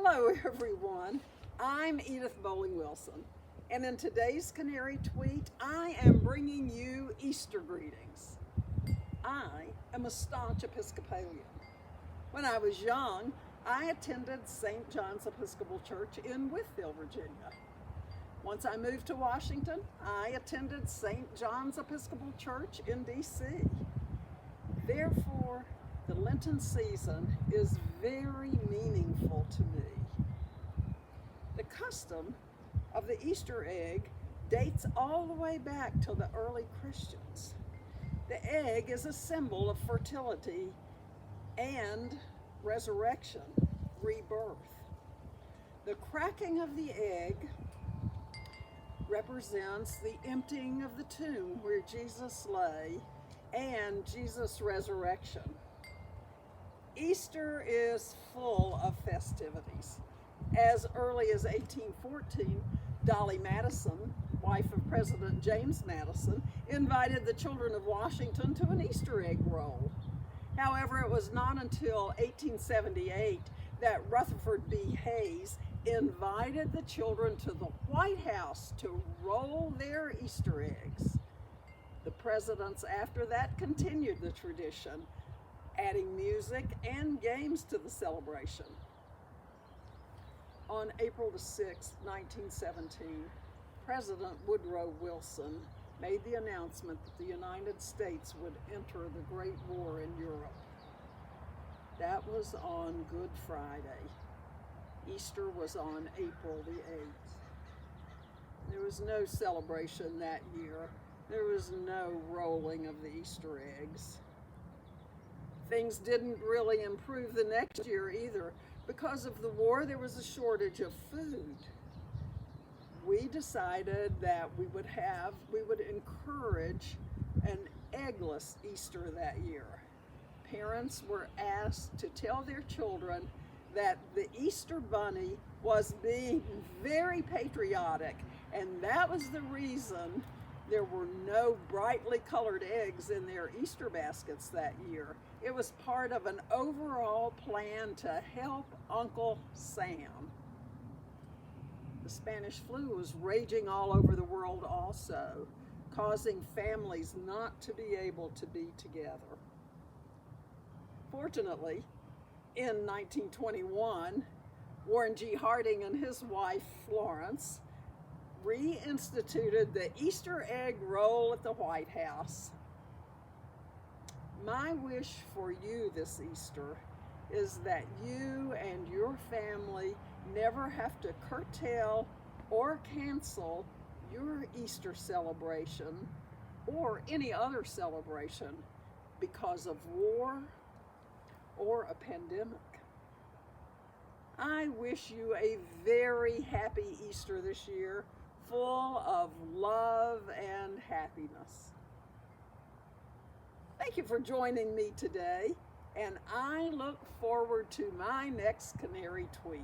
Hello everyone, I'm Edith Bolling Wilson, and in today's Canary tweet, I am bringing you Easter greetings. I am a staunch Episcopalian. When I was young, I attended St. John's Episcopal Church in Wytheville, Virginia. Once I moved to Washington, I attended St. John's Episcopal Church in D.C. Therefore, the Lenten season is very meaningful to me. The custom of the Easter egg dates all the way back to the early Christians. The egg is a symbol of fertility and resurrection, rebirth. The cracking of the egg represents the emptying of the tomb where Jesus lay and Jesus' resurrection. Easter is full of festivities. As early as 1814, Dolly Madison, wife of President James Madison, invited the children of Washington to an Easter egg roll. However, it was not until 1878 that Rutherford B. Hayes invited the children to the White House to roll their Easter eggs. The presidents after that continued the tradition, adding music and games to the celebration. On April 6, 1917, President Woodrow Wilson made the announcement that the United States would enter the Great War in Europe. That was on Good Friday. Easter was on April the 8th. There was no celebration that year. There was no rolling of the Easter eggs. Things didn't really improve the next year either. Because of the war, there was a shortage of food. We decided that we would encourage an eggless Easter that year. Parents were asked to tell their children that the Easter bunny was being very patriotic, and that was the reason there were no brightly colored eggs in their Easter baskets that year. It was part of an overall plan to help Uncle Sam. The Spanish flu was raging all over the world also, causing families not to be able to be together. Fortunately, in 1921, Warren G. Harding and his wife, Florence, reinstituted the Easter egg roll at the White House. My wish for you this Easter is that you and your family never have to curtail or cancel your Easter celebration or any other celebration because of war or a pandemic. I wish you a very happy Easter this year, full of love and happiness. Thank you for joining me today, and I look forward to my next Canary tweet.